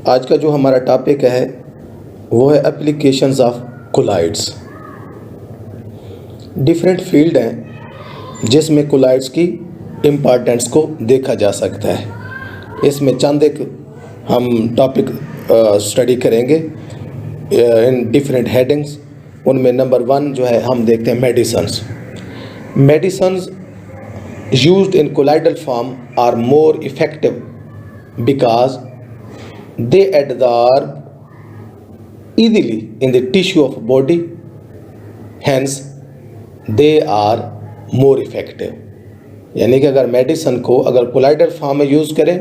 आज का जो हमारा टॉपिक है वो है applications of colloids. Different field हैं जिसमें कोलाइड्स की इम्पॉर्टेंस को देखा जा सकता है। इसमें चंद एक हम टॉपिक स्टडी करेंगे इन डिफरेंट हेडिंग्स। उनमें नंबर 1 जो है हम देखते हैं medicines. Medicines used in colloidal form are more effective because they absorb easily in the tissue of body, hence they are more effective। यानी कि अगर मेडिसिन को अगर कोलाइडल फॉर्म में यूज़ करें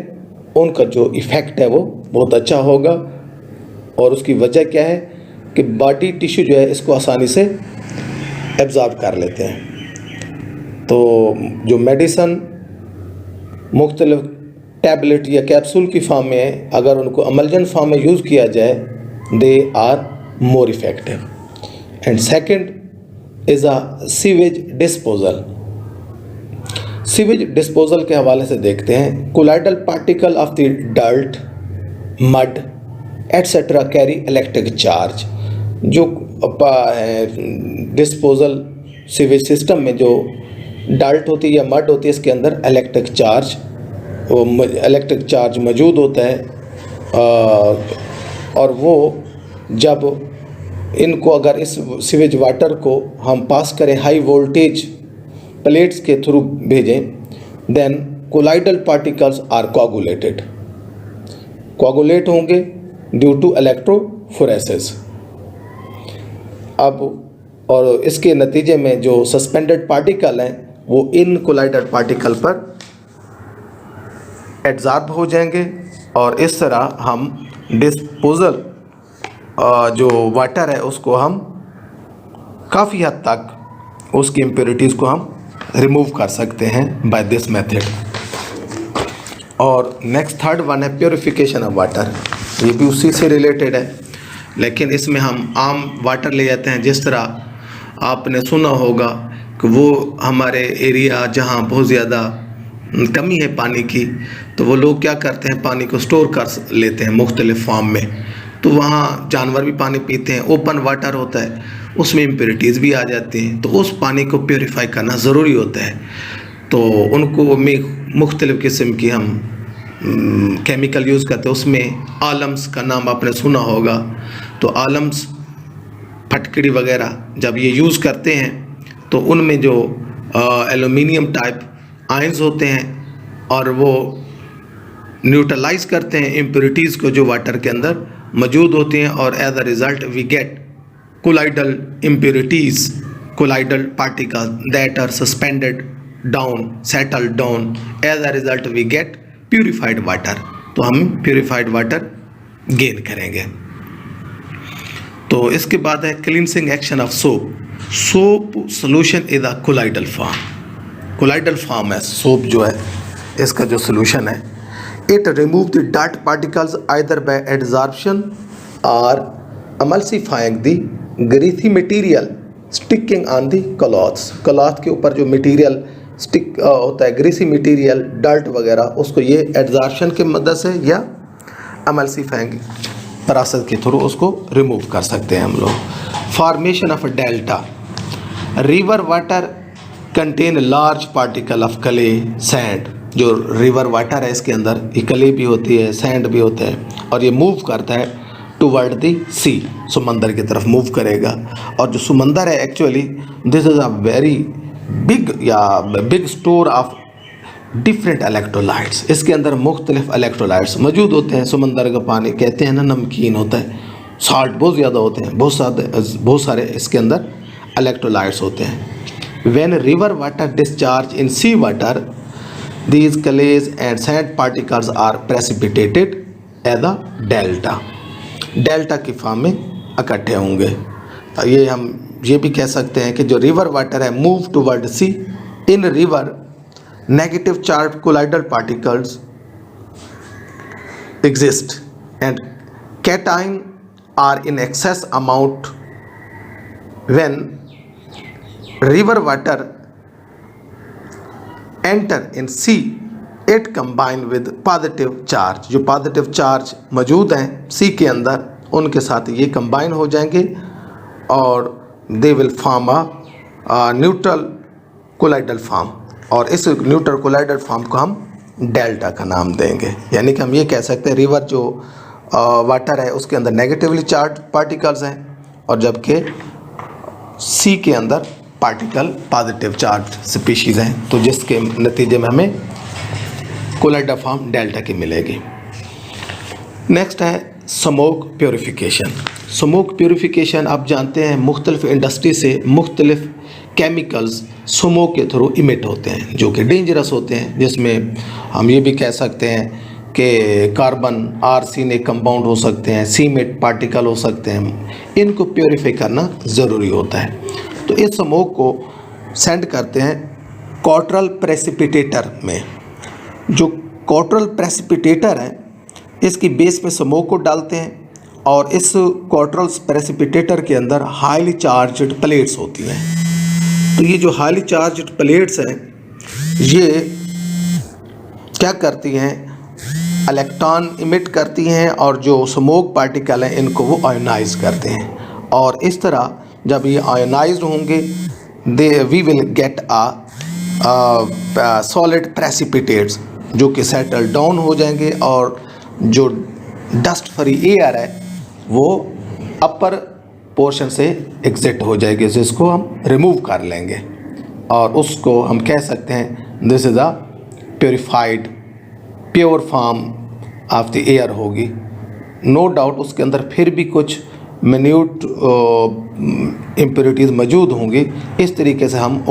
उनका जो इफ़ेक्ट है वो बहुत अच्छा होगा। और उसकी वजह क्या है कि बॉडी टिश्यू जो है इसको आसानी से एब्जॉर्ब कर लेते हैं। तो जो मेडिसन मुख्तलिफ टैबलेट या कैप्सूल की फॉर्म में है, अगर उनको अमलजन फॉर्म में यूज़ किया जाए they are more effective. And second is a sewage disposal. Sewage disposal के हवाले से देखते हैं। Colloidal particle of the dirt, mud etcetera carry electric charge. जो डिस्पोजल सीवेज सिस्टम में जो डाल्ट होती है या मड होती है इसके अंदर इलेक्ट्रिक चार्ज मौजूद होता है। और वो जब इनको अगर इस सीवेज वाटर को हम पास करें हाई वोल्टेज प्लेट्स के थ्रू भेजें then colloidal particles are coagulate होंगे ड्यू टू इलेक्ट्रोफोरेसिस। अब और इसके नतीजे में जो सस्पेंडेड पार्टिकल हैं वो इन कोलाइडल पार्टिकल पर एब्जॉर्ब हो जाएंगे और इस तरह हम डिस्पोजल जो वाटर है उसको हम काफ़ी हद तक उसकी इम्प्योरिटीज़ को हम रिमूव कर सकते हैं बाय दिस मेथड। और नेक्स्ट थर्ड वन है प्योरिफिकेशन ऑफ वाटर। ये भी उसी से रिलेटेड है, लेकिन इसमें हम आम वाटर ले जाते हैं। जिस तरह आपने सुना होगा कि वो हमारे एरिया जहाँ बहुत ज़्यादा कमी है पानी की, तो वो लोग क्या करते हैं पानी को स्टोर कर लेते हैं मुख्तलिफ फॉर्म में। तो वहाँ जानवर भी पानी पीते हैं, ओपन वाटर होता है, उसमें इम्प्योरिटीज़ भी आ जाती हैं। तो उस पानी को प्योरीफाई करना ज़रूरी होता है। तो उनको मुख्तलिफ किस्म की हम केमिकल यूज़ करते हैं। उसमें आलम्स का नाम आपने सुना होगा। तो आलम्स, फटकड़ी वगैरह जब ये यूज़ करते हैं तो उनमें जो एल्यूमिनियम टाइप आयंस होते हैं और वो न्यूट्रलाइज करते हैं इम्प्योरिटीज़ को जो वाटर के अंदर मौजूद होती हैं। और as a result we get colloidal impurities, colloidal particle that are suspended down, settled down. As a result we get purified water. तो हम प्यूरिफाइड वाटर गेन करेंगे। तो इसके बाद है cleansing action of soap. Soap solution is a colloidal form. Colloidal form है soap जो है इसका जो सोल्यूशन है। It remove the dirt particles either by adsorption और emulsifying the greasy material sticking on the clothes. Cloth के ऊपर जो मटेरियल स्टिक होता है, ग्रीसी मटेरियल, डर्ट वगैरह, उसको ये एडजॉर्प्शन की मदद से या एमल्सिफाइंग प्रोसेस के थ्रू उसको रिमूव कर सकते हैं हम लोग। Formation of delta. River water contain large particle of clay, sand. जो रिवर वाटर है इसके अंदर क्ले भी होती है, सैंड भी होता है, और ये मूव करता है टुवर्ड द सी, समंदर की तरफ मूव करेगा। और जो समंदर है actually this is a very big store of different electrolytes. इसके अंदर मुख्तलिफ इलेक्ट्रोलाइट्स मौजूद होते हैं। समंदर का पानी कहते हैं ना नमकीन होता है, साल्ट बहुत ज़्यादा होते हैं, बहुत सारे इसके अंदर इलेक्ट्रोलाइट्स होते हैं। When river water discharge in sea water these clays and sand particles are precipitated as a delta. Delta की फॉर्म में इकट्ठे होंगे। ये हम ये भी कह सकते हैं कि जो रिवर वाटर है move toward sea. In river negative charged colloidal particles exist and cation are in excess amount when river water enter in sea. It combine with positive charge, जो पॉजिटिव चार्ज मौजूद हैं सी के अंदर उनके साथ ये combine हो जाएंगे और they will form a neutral colloidal form, और इस न्यूट्रल कोलाइडल फॉर्म को हम डेल्टा का नाम देंगे। यानी कि हम ये कह सकते हैं रिवर जो वाटर है उसके अंदर नेगेटिवली चार्ज पार्टिकल्स हैं और जबकि सी के अंदर पार्टिकल पॉजिटिव चार्ज स्पीशीज़ हैं, तो जिसके नतीजे में हमें कोलाइडल फॉर्म डेल्टा की मिलेगी। नेक्स्ट है स्मोक प्योरीफिकेशन। स्मोक प्योरीफिकेशन आप जानते हैं मुख्तलिफ इंडस्ट्री से मुख्तलिफ केमिकल्स स्मोक के थ्रू इमिट होते हैं जो कि डेंजरस होते हैं, जिसमें हम ये भी कह सकते हैं कि कार्बन आर्सेनिक कंपाउंड हो सकते हैं, सीमेंट पार्टिकल हो सकते हैं, इनको प्योरीफाई करना ज़रूरी होता है। तो इस स्मोक को सेंड करते हैं कॉटरल प्रेसिपिटेटर में। जो कॉटरल प्रेसिपिटेटर है इसकी बेस पे स्मोक को डालते हैं और इस कॉटरल प्रेसिपिटेटर के अंदर हाईली चार्ज्ड प्लेट्स होती हैं। तो ये जो हाईली चार्ज्ड प्लेट्स हैं ये क्या करती हैं, इलेक्ट्रॉन इमिट करती हैं और जो स्मोक पार्टिकल हैं इनको वो आयोनाइज करते हैं, और इस तरह जब ये आयोनाइज्ड होंगे we will get a solid precipitates जो कि सेटल डाउन हो जाएंगे और जो डस्ट फ्री एयर है वो अपर पोर्शन से एग्जिट हो जाएगी, जिसको हम रिमूव कर लेंगे और उसको हम कह सकते हैं this is a purified pure form of the air होगी। नो डाउट उसके अंदर फिर भी कुछ मिन्यूट इम्प्योरिटीज़ मौजूद होंगी। इस तरीके से हम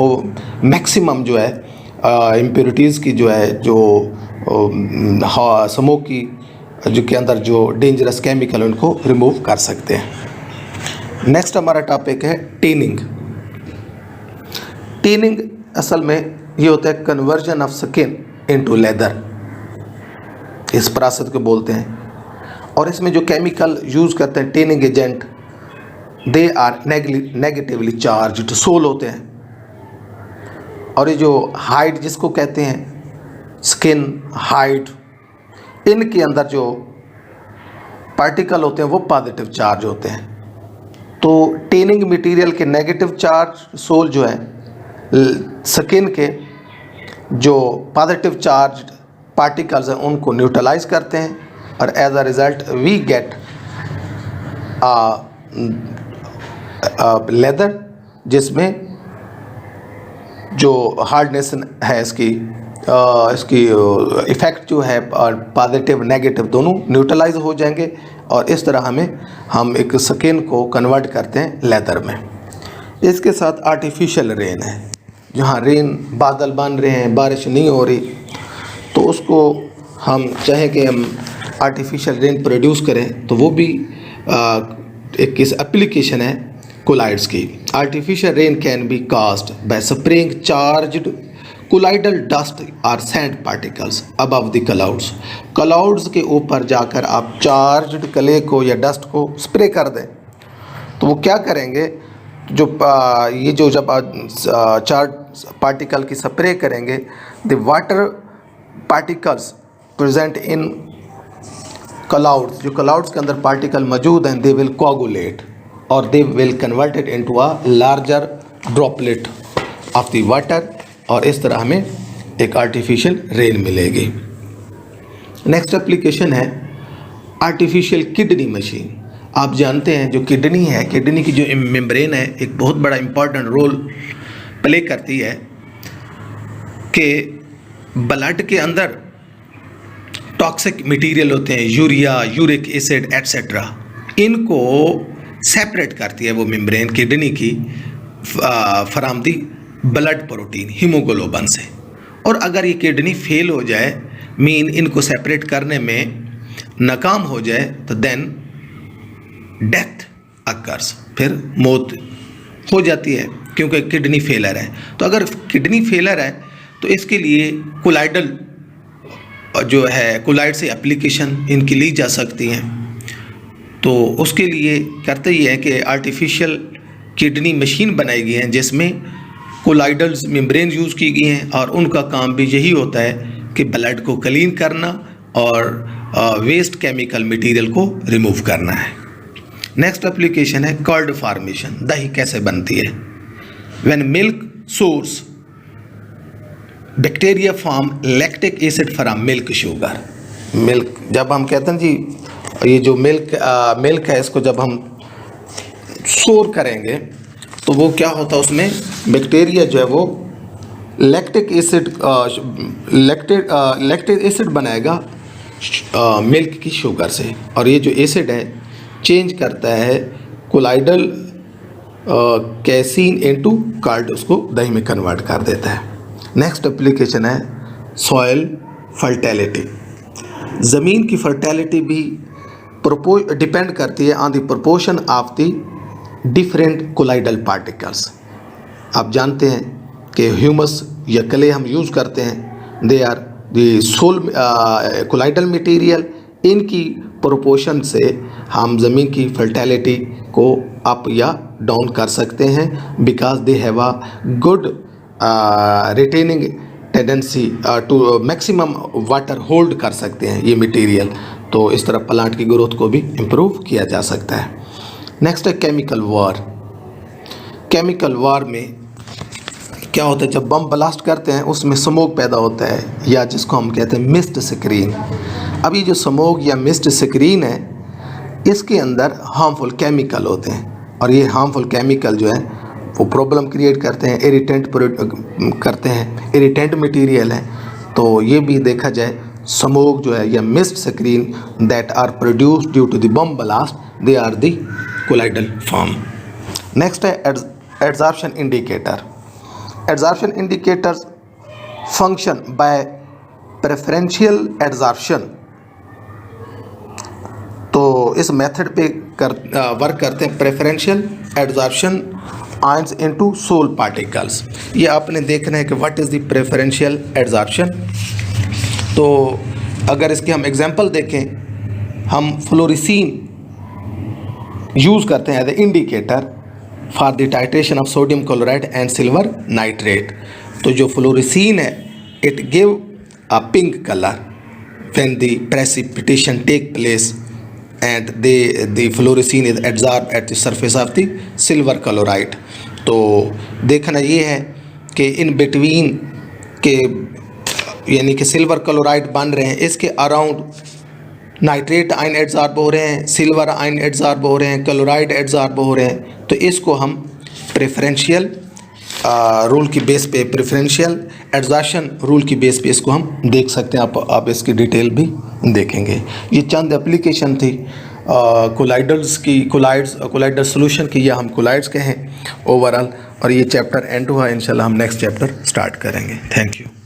मैक्सिमम जो है इम्प्योरिटीज़ की जो है जो स्मोक की जो के अंदर जो डेंजरस केमिकल उनको रिमूव कर सकते हैं। नेक्स्ट हमारा टॉपिक है टेनिंग। टेनिंग असल में ये होता है conversion of skin into leather, इस प्रोसेस को बोलते हैं। और इसमें जो केमिकल यूज़ करते हैं tanning agent they are negatively charged sol होते हैं, और ये जो हाइड जिसको कहते हैं स्किन हाइड, इनके अंदर जो पार्टिकल होते हैं वो पॉजिटिव चार्ज होते हैं। तो टेनिंग मटेरियल के नेगेटिव चार्ज सोल जो है स्किन के जो पॉजिटिव चार्ज पार्टिकल्स हैं उनको न्यूट्रलाइज करते हैं, और as a result we get leather जिसमें जो हार्डनेस है इसकी इफ़ेक्ट जो है पॉजिटिव नेगेटिव दोनों न्यूट्रलाइज हो जाएंगे, और इस तरह हम एक स्किन को कन्वर्ट करते हैं लेदर में। इसके साथ आर्टिफिशियल रेन है, जहाँ रेन बादल बन रहे हैं बारिश नहीं हो रही, तो उसको हम चाहे कि हम आर्टिफिशियल रेन प्रोड्यूस करें तो वो भी एक किस एप्लीकेशन है कोलाइड्स की। Artificial rain can be caused by spraying charged colloidal dust और sand particles above the clouds. Clouds के ऊपर जाकर आप चार्ज्ड क्ले को या डस्ट को स्प्रे कर दें तो वो क्या करेंगे, जो ये जो जब चार्ज पार्टिकल की स्प्रे करेंगे the water particles present in clouds, जो क्लाउड्स के अंदर पार्टिकल मौजूद हैं दे विल कोगुलेट और they will converted into a larger droplet of the water, और इस तरह हमें एक आर्टिफिशियल रेन मिलेगी। नेक्स्ट एप्लीकेशन है आर्टिफिशियल किडनी मशीन। आप जानते हैं जो किडनी है, किडनी की जो मेम्ब्रेन है एक बहुत बड़ा इम्पॉर्टेंट रोल प्ले करती है कि ब्लड के अंदर टॉक्सिक मटेरियल होते हैं यूरिया, यूरिक एसिड एट्सेट्रा, इनको सेपरेट करती है वो मेम्ब्रेन किडनी की from the blood protein haemoglobin से। और अगर ये किडनी फेल हो जाए मीन इनको सेपरेट करने में नाकाम हो जाए तो देन डेथ अकर्स, फिर मौत हो जाती है क्योंकि किडनी फेलर है। तो अगर किडनी फेलर है तो इसके लिए कोलाइडल जो है कोलाइड से एप्लीकेशन इनकी ली जा सकती हैं। तो उसके लिए करते ही है कि आर्टिफिशियल किडनी मशीन बनाई गई हैं जिसमें कोलाइडल्स मेम्ब्रेन यूज़ की गई हैं, और उनका काम भी यही होता है कि ब्लड को क्लीन करना और वेस्ट केमिकल मटेरियल को रिमूव करना है। नेक्स्ट एप्लीकेशन है कर्ड फॉर्मेशन। दही कैसे बनती है? When milk source bacteria form lactic acid from milk sugar. Milk जब हम कहते हैं जी, ये जो मिल्क है, इसको जब हम सोर करेंगे तो वो क्या होता है, उसमें बैक्टीरिया जो है वो लैक्टिक एसिड बनाएगा मिल्क की शुगर से, और ये जो एसिड है चेंज करता है कोलाइडल कैसीन इनटू कर्ड, उसको दही में कन्वर्ट कर देता है। नेक्स्ट एप्लीकेशन है सॉइल फर्टिलिटी। ज़मीन की फर्टिलिटी भी डिपेंड करती है on the proportion of the different colloidal particles. आप जानते हैं कि ह्यूमस या क्ले हम यूज़ करते हैं, they are the sol colloidal material. इनकी प्रोपोर्शन से हम ज़मीन की फर्टिलिटी को अप या डाउन कर सकते हैं, because they have a good retaining tendency to maximum water hold कर सकते हैं ये मटेरियल। तो इस तरह प्लांट की ग्रोथ को भी इम्प्रूव किया जा सकता है। नेक्स्ट है केमिकल वॉर। केमिकल वॉर में क्या होता है, जब बम ब्लास्ट करते हैं उसमें स्मोक पैदा होता है, या जिसको हम कहते हैं मिस्ट स्क्रीन। अब ये जो स्मोक या मिस्ट स्क्रीन है, इसके अंदर हार्मफुल केमिकल होते हैं, और ये हार्मफुल केमिकल जो है वो प्रॉब्लम क्रिएट करते हैं, इरिटेंट मटेरियल है। तो ये भी देखा जाए, स्मोक जो है या mist screen that are produced due to the bomb blast, they are the colloidal form. Next है adsorption indicator. Adsorption indicators function by preferential adsorption. तो इस मेथड पे वर्क करते हैं preferential adsorption ions into sol particles. ये आपने देखना है कि what is the preferential adsorption. तो अगर इसके हम एग्जांपल देखें, हम फ्लोरिसीन यूज़ करते हैं as a indicator for the titration of sodium chloride and silver nitrate. तो जो फ्लोरिसीन है, it give a pink colour when the precipitation take place and the fluorescein is absorbed at the surface of the silver chloride। तो देखना ये है कि in between के यानी कि सिल्वर क्लोराइड बन रहे हैं, इसके अराउंड नाइट्रेट आयन एड्सॉर्ब हो रहे हैं, सिल्वर आयन एड्सॉर्ब हो रहे हैं, क्लोराइड एड्सॉर्ब हो रहे हैं। तो इसको हम प्रेफरेंशियल रूल की बेस पे, प्रेफरेंशियल एड्सॉर्प्शन रूल की बेस पे इसको हम देख सकते हैं। आप इसकी डिटेल भी देखेंगे। ये चंद एप्लीकेशन थी कोलाइडल्स की, कोलाइडल सोल्यूशन की, या हम कोलाइड्स के हैं ओवरऑल। और ये चैप्टर एंड हुआ, इंशाल्लाह हम नेक्स्ट चैप्टर स्टार्ट करेंगे। Thank you.